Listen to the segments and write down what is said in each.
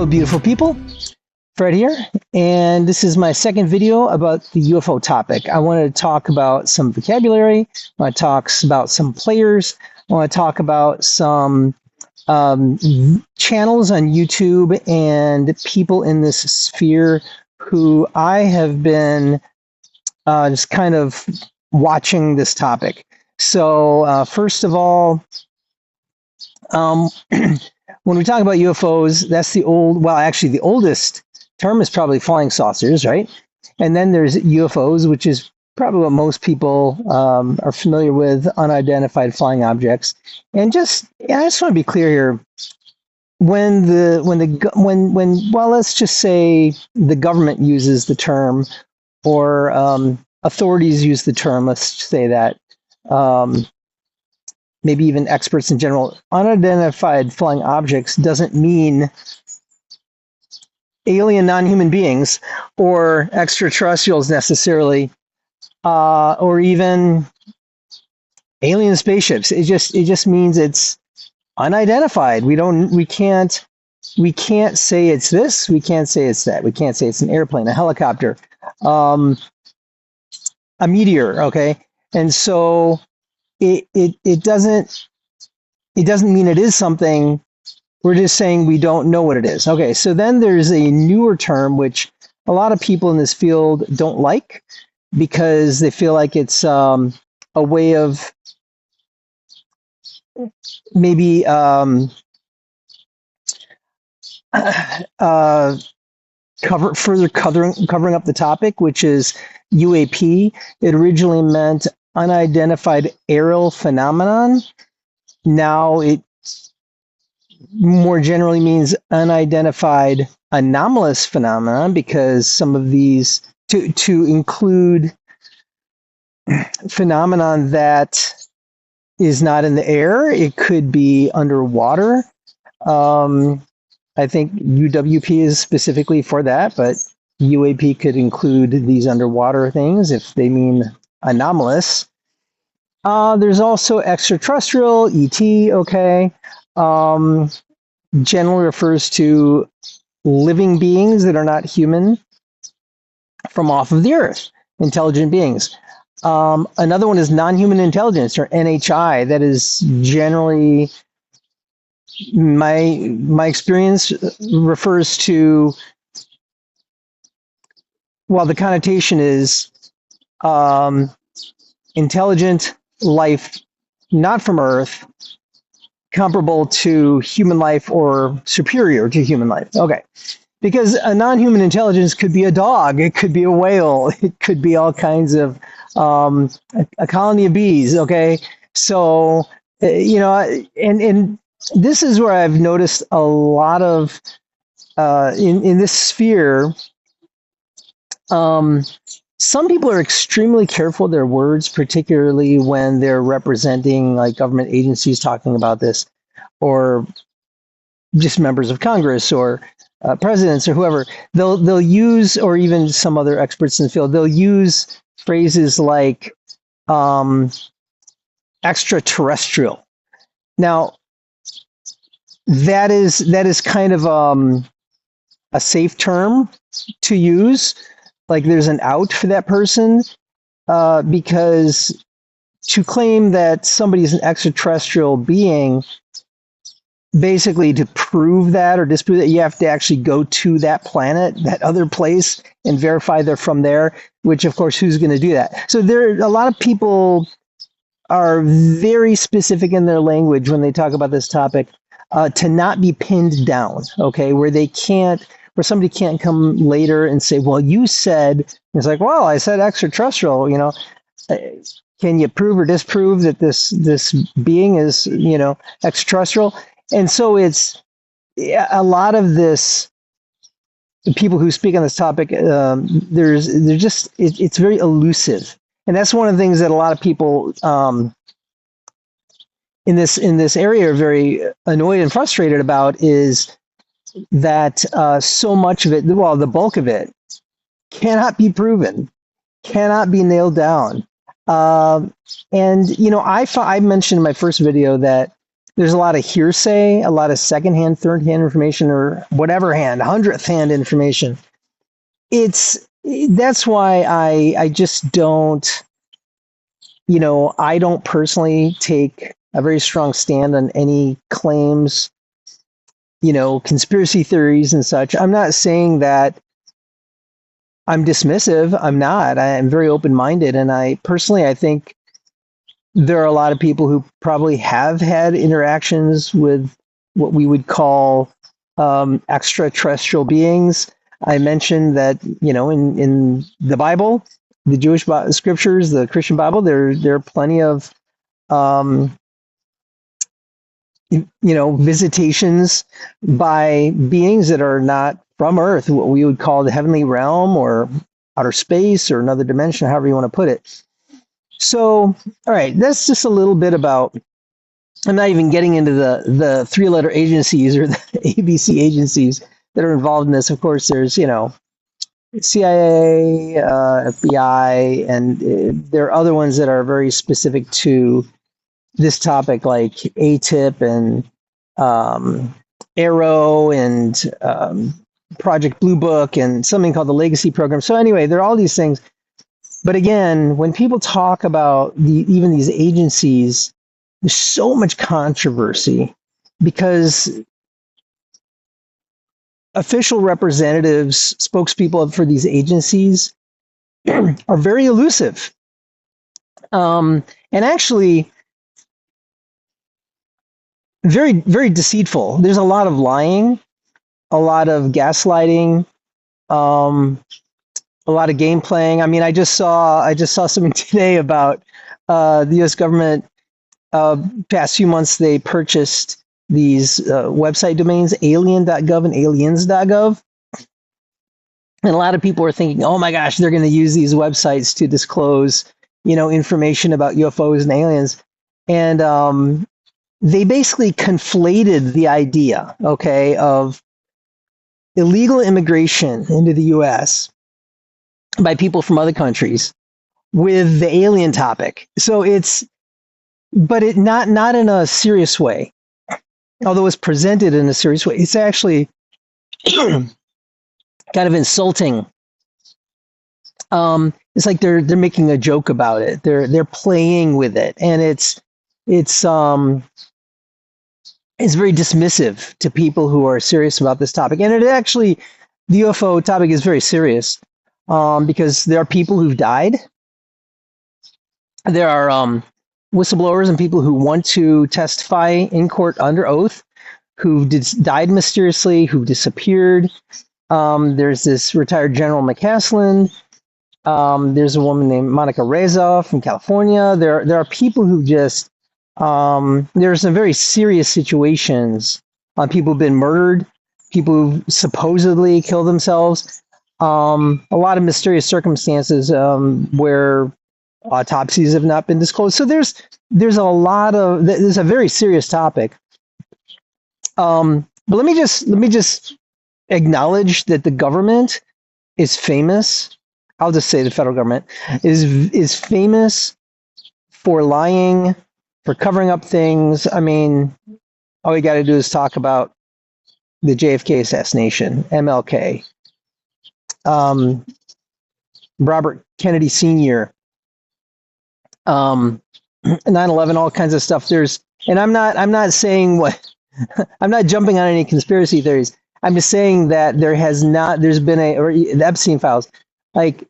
Hello, beautiful people. Fred here, and this is my second video about the UFO topic. I wanted to talk about some vocabulary. I want to talk about some players. I want to talk about some channels on YouTube and people in this sphere who I have been just kind of watching this topic. So first of all, when we talk about UFOs, that's the oldest term is probably flying saucers, right? And then there's UFOs, which is probably what most people are familiar with, unidentified flying objects. And I just want to be clear here. When let's just say the government uses the term, or authorities use the term, let's say that. Maybe even experts in general, unidentified flying objects doesn't mean alien non-human beings or extraterrestrials necessarily, or even alien spaceships. It just means it's unidentified. We can't say it's this. We can't say it's that. We can't say it's an airplane, a helicopter, a meteor. Okay, and so. It doesn't mean it is something. We're just saying we don't know what it is. Okay, so then there's a newer term which a lot of people in this field don't like because they feel like it's a way of maybe covering up the topic, which is UAP. It originally meant unidentified aerial phenomenon. Now it more generally means unidentified anomalous phenomenon, because some of these to include phenomenon that is not in the air. It could be underwater. I think UWP is specifically for that, but UAP could include these underwater things if they mean anomalous. There's also extraterrestrial, ET, okay. Generally refers to living beings that are not human from off of the earth, intelligent beings. Another one is non-human intelligence, or NHI. That is generally, my experience refers to, well, the connotation is intelligent life not from Earth, comparable to human life or superior to human life. Okay, because a non-human intelligence could be a dog, it could be a whale, it could be all kinds of a colony of bees. Okay, so and this is where I've noticed a lot of in this sphere. Some people are extremely careful with their words, particularly when they're representing like government agencies talking about this, or just members of Congress, or presidents, or whoever. They'll use, or even some other experts in the field, they'll use phrases like extraterrestrial. Now, that is kind of a safe term to use. Like there's an out for that person, because to claim that somebody is an extraterrestrial being, basically to prove that or disprove that, you have to actually go to that planet, that other place, and verify they're from there, which of course, who's going to do that? So a lot of people are very specific in their language when they talk about this topic, to not be pinned down, okay, where somebody can't come later and say, well, you said, it's like, well, I said extraterrestrial, can you prove or disprove that this being is, extraterrestrial? And so it's a lot of this, the people who speak on this topic, it's very elusive. And that's one of the things that a lot of people in this area are very annoyed and frustrated about, is that so much of it, well, the bulk of it, cannot be proven, cannot be nailed down. And I mentioned in my first video that There's a lot of hearsay, a lot of secondhand, third-hand information, or whatever hand, 100th-hand information. That's why I just don't, I don't personally take a very strong stand on any claims, conspiracy theories and such. I'm not saying that I'm dismissive. I'm not. I'm very open-minded, and I think there are a lot of people who probably have had interactions with what we would call extraterrestrial beings. I mentioned that, in the Bible, the Jewish scriptures, the Christian Bible, there are plenty of, visitations by beings that are not from Earth, what we would call the heavenly realm or outer space or another dimension, however you want to put it. So, all right, that's just a little bit about, I'm not even getting into the three-letter agencies or the ABC agencies that are involved in this. Of course, there's, CIA, FBI, and there are other ones that are very specific to this topic, like ATIP and Arrow and Project Blue Book and something called the Legacy Program. So anyway, there are all these things. But again, when people talk about even these agencies, there's so much controversy because official representatives, spokespeople for these agencies are very elusive. And actually very, very deceitful. There's a lot of lying, a lot of gaslighting, a lot of game playing. I mean, I just saw something today about the U.S. government. Past few months, they purchased these website domains, alien.gov and aliens.gov. And a lot of people are thinking, oh my gosh, they're going to use these websites to disclose, information about UFOs and aliens. And they basically conflated the idea, okay, of illegal immigration into the U.S. by people from other countries with the alien topic. So but not in a serious way, although it's presented in a serious way. It's actually kind of insulting. It's like they're making a joke about it. They're playing with it, and it's very dismissive to people who are serious about this topic. And the UFO topic is very serious because there are people who've died. There are whistleblowers and people who want to testify in court under oath who died mysteriously, who disappeared. There's this retired General McCaslin. There's a woman named Monica Reza from California. There are people who just there are some very serious situations on people who've been murdered, people who supposedly killed themselves. A lot of mysterious circumstances where autopsies have not been disclosed. So there's a very serious topic. But let me just acknowledge that the government is famous. I'll just say the federal government is famous for lying, for covering up things. I mean, all you got to do is talk about the JFK assassination, MLK, Robert Kennedy Sr., 9/11, all kinds of stuff. And I'm not saying I'm not jumping on any conspiracy theories. I'm just saying that there's been the Epstein files. Like,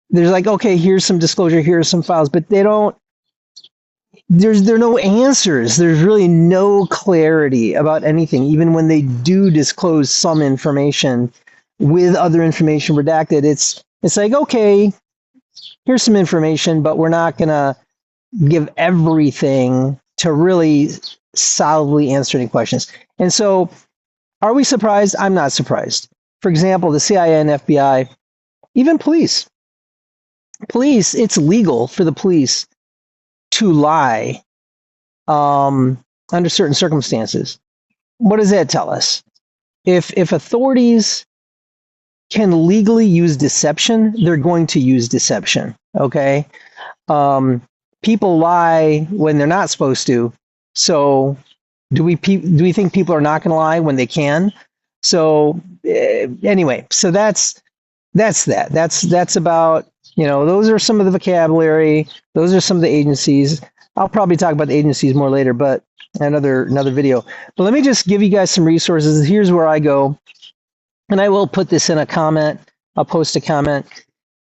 there's okay, here's some disclosure, here's some files, but there are no answers. There's really no clarity about anything, even when they do disclose some information with other information redacted. It's like, okay, here's some information, but we're not going to give everything to really solidly answer any questions. And so, are we surprised? I'm not surprised. For example, the CIA and FBI, even police, it's legal for the police to lie under certain circumstances. What does that tell us? If authorities can legally use deception, they're going to use deception. Okay, people lie when they're not supposed to, So do we think people are not going to lie when they can? So anyway, so that's that. That's about, those are some of the vocabulary. Those are some of the agencies. I'll probably talk about the agencies more later, but another video. But let me just give you guys some resources. Here's where I go, and I will put this in a comment. I'll post a comment.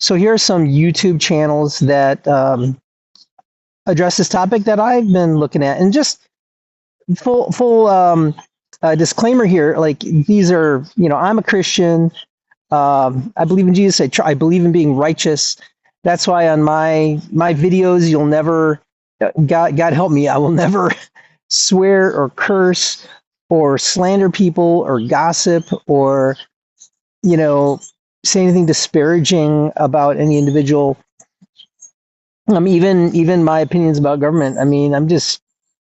So here are some YouTube channels that address this topic that I've been looking at, and just full disclaimer here. Like, these are, I'm a Christian. I believe in Jesus. I believe in being righteous. That's why on my videos, you'll never, God help me, I will never swear or curse or slander people or gossip or, say anything disparaging about any individual. Even my opinions about government. I mean, I'm just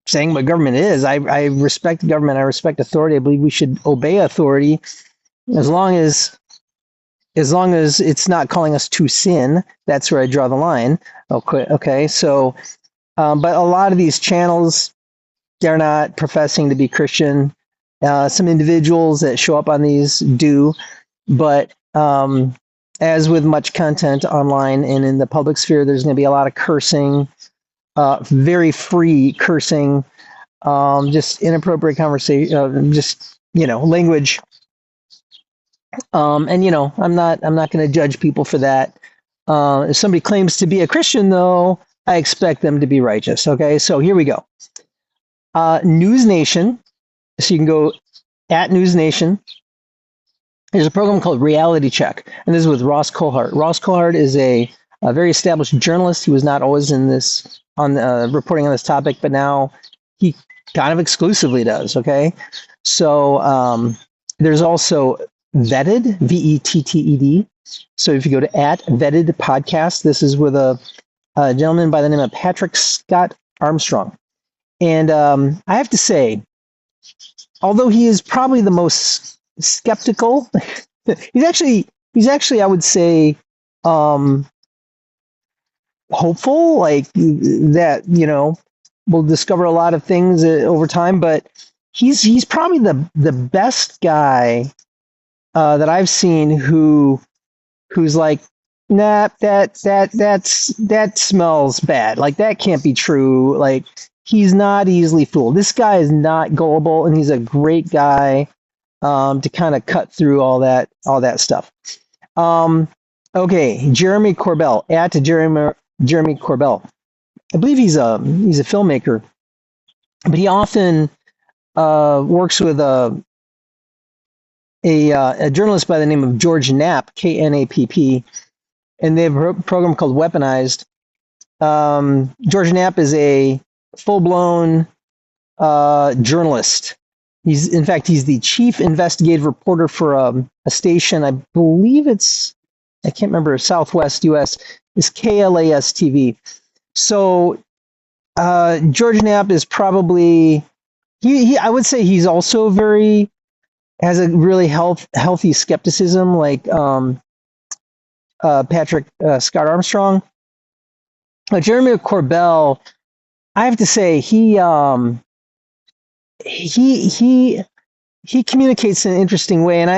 saying what government is. I respect government. I respect authority. I believe we should obey authority as long as it's not calling us to sin. That's where I draw the line. Okay. So, but a lot of these channels, they're not professing to be Christian. Some individuals that show up on these do, but as with much content online and in the public sphere, there's going to be a lot of cursing, very free cursing, just inappropriate conversation, just, language. And I'm not going to judge people for that. If somebody claims to be a Christian, though, I expect them to be righteous. Okay, so here we go. News Nation. So you can go at News Nation. There's a program called Reality Check, and this is with Ross Coulthart. Ross Coulthart is a very established journalist. He was not always reporting on this topic, but now he kind of exclusively does. Okay, so there's also Vetted, Vetted. So if you go to at Vetted Podcast, this is with a gentleman by the name of Patrick Scott Armstrong. And I have to say, although he is probably the most skeptical, he's actually, I would say, hopeful, like that, we'll discover a lot of things over time, but he's probably the best guy that I've seen who's like, nah, that smells bad. Like, that can't be true. Like, he's not easily fooled. This guy is not gullible, and he's a great guy to kind of cut through all that stuff. Okay, Jeremy Corbell, at Jeremy Corbell. I believe he's a filmmaker, but he often works with a journalist by the name of George Knapp, Knapp, and they have a program called Weaponized. George Knapp is a full-blown journalist. He's the chief investigative reporter for a station. I believe I can't remember, Southwest U.S. is KLAS TV. So George Knapp is probably I would say he's also has a really healthy skepticism, like Patrick Scott Armstrong. Jeremy Corbell, I have to say, he communicates in an interesting way, and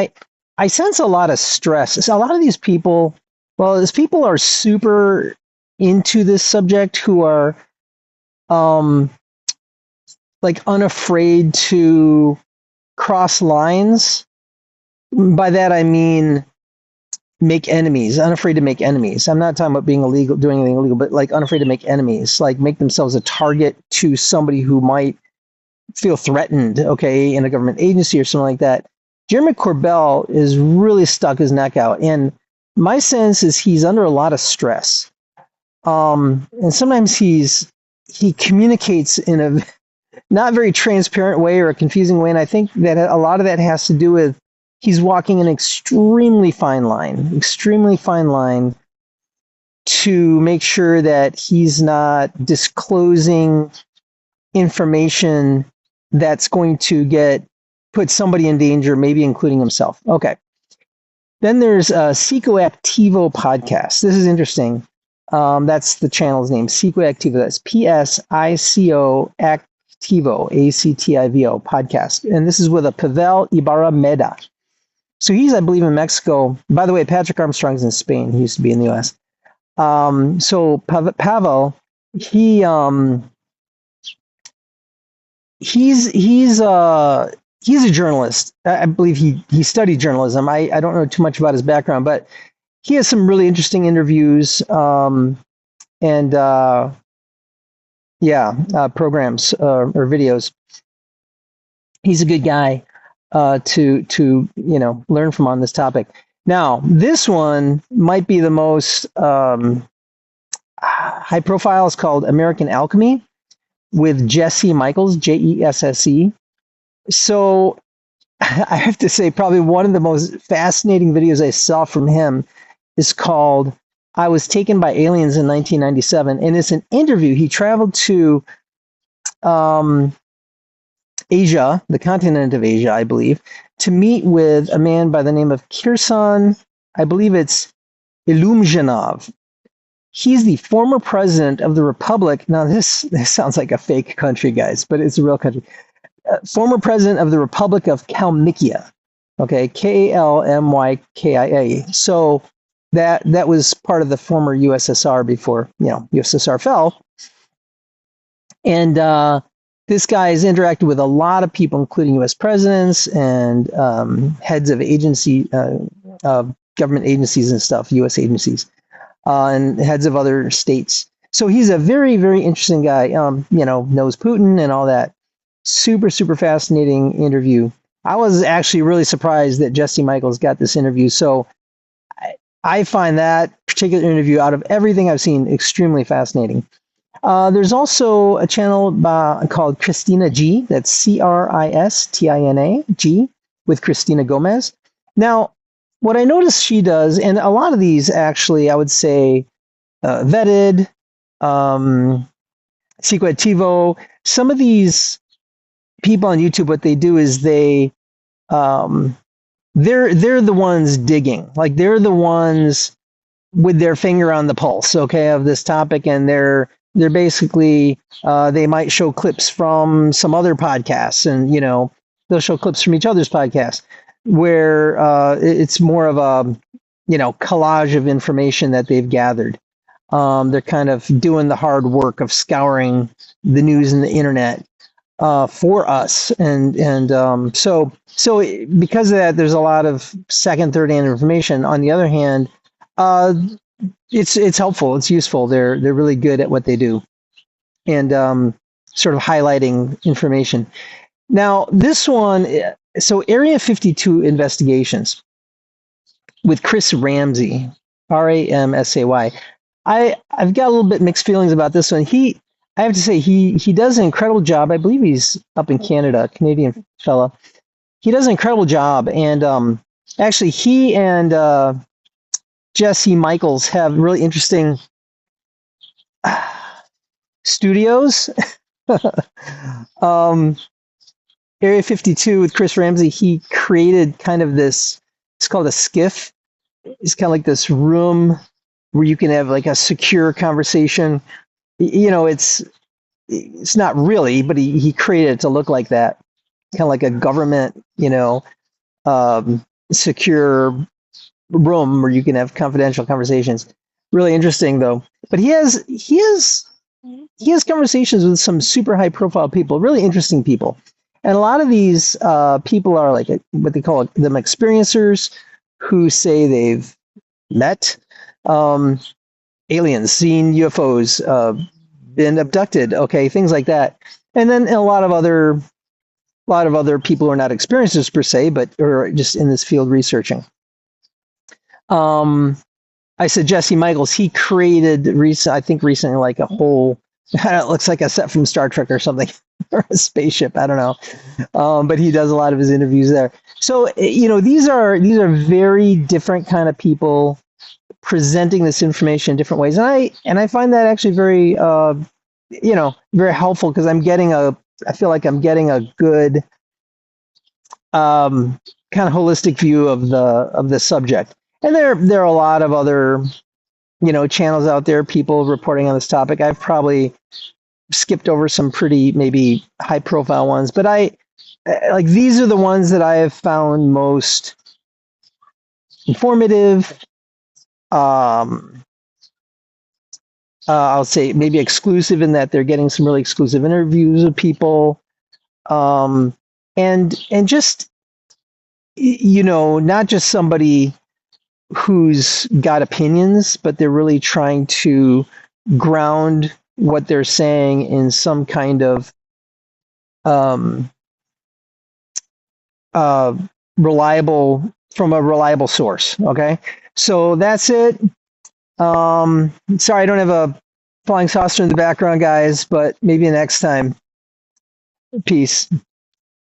I sense a lot of stress. So a lot of these people, as people are super into this subject, who are like unafraid to cross lines. By that I mean make enemies, unafraid to make enemies. I'm not talking about being illegal, doing anything illegal, but like unafraid to make enemies, like make themselves a target to somebody who might feel threatened, okay, in a government agency or something like that. Jeremy Corbell is really stuck his neck out, and my sense is he's under a lot of stress. And sometimes he communicates in a not very transparent way or a confusing way, and I think that a lot of that has to do with he's walking an extremely fine line to make sure that he's not disclosing information that's going to put somebody in danger, maybe including himself. Okay. Then there's Psychoactivo podcast. This is interesting. That's the channel's name, Psychoactivo. That's PSICO Activo, ACTIVO podcast. And this is with a Pavel Ibarra Meda. So he's, I believe, in Mexico. By the way, Patrick Armstrong's in Spain. He used to be in the US. So Pavel, he's a journalist. I believe he studied journalism. I don't know too much about his background, but he has some really interesting interviews and programs or videos. He's a good guy to learn from on this topic. Now, this one might be the most high profile. It's called American Alchemy with Jesse Michaels, Jesse. So I have to say, probably one of the most fascinating videos I saw from him is called I Was Taken by Aliens in 1997. And it's an interview. He traveled to Asia, the continent of Asia, I believe, to meet with a man by the name of Kirsan, I believe it's Ilumzhinov. He's the former president of the Republic. Now, this sounds like a fake country, guys, but it's a real country. Former president of the Republic of Kalmykia. Okay, Kalmykia. So that was part of the former USSR before USSR fell. And this guy has interacted with a lot of people, including U.S. presidents and heads of government agencies and stuff, U.S. agencies, and heads of other states. So he's a very, very interesting guy. Knows Putin and all that. Super, super fascinating interview. I was actually really surprised that Jesse Michaels got this interview. So I find that particular interview, out of everything I've seen, extremely fascinating. There's also a channel called Christina G. That's Christina G. with Christina Gomez. Now, what I noticed she does, and a lot of these actually, I would say, vetted, Sequativo, some of these people on YouTube, what they do is they're the ones digging, like they're the ones with their finger on the pulse, okay, of this topic, and they're basically they might show clips from some other podcasts, and they'll show clips from each other's podcasts where it's more of a collage of information that they've gathered. They're kind of doing the hard work of scouring the news and the internet for us, and so because of that, there's a lot of second, third-hand information. On the other hand, it's helpful, it's useful. They're really good at what they do, and sort of highlighting information. Now, this one, so Area 52 investigations with Chris Ramsay, Ramsay. I've got a little bit mixed feelings about this one. I have to say, he does an incredible job. I believe he's up in Canada, a Canadian fella. He does an incredible job, and actually, he and Jesse Michaels have really interesting studios. Area 52 with Chris Ramsay, he created kind of this, it's called a skiff. It's kind of like this room where you can have like a secure conversation. It's not really, but he created it to look like that, kind of like a government, secure room where you can have confidential conversations. Really interesting, though. But he has conversations with some super high profile people, really interesting people, and a lot of these people are like what they call them experiencers, who say they've met aliens, seen UFOs, been abducted, okay, things like that. And then a lot of other people who are not experiencers per se, but are just in this field researching. I said Jesse Michaels, he created recently like a whole, it looks like a set from Star Trek or something, or a spaceship, I don't know. But he does a lot of his interviews there. So, these are very different kind of people presenting this information in different ways. And I find that actually very, very helpful, because I feel like I'm getting a good kind of holistic view of the subject. And there are a lot of other, channels out there, people reporting on this topic. I've probably skipped over some pretty maybe high profile ones, but I like these are the ones that I have found most informative. Um, I'll say maybe exclusive in that they're getting some really exclusive interviews with people, and just not just somebody who's got opinions, but they're really trying to ground what they're saying in some kind of um, uh, from a reliable source. Okay, so that's it. Sorry, I don't have a flying saucer in the background, guys, but maybe next time. Peace.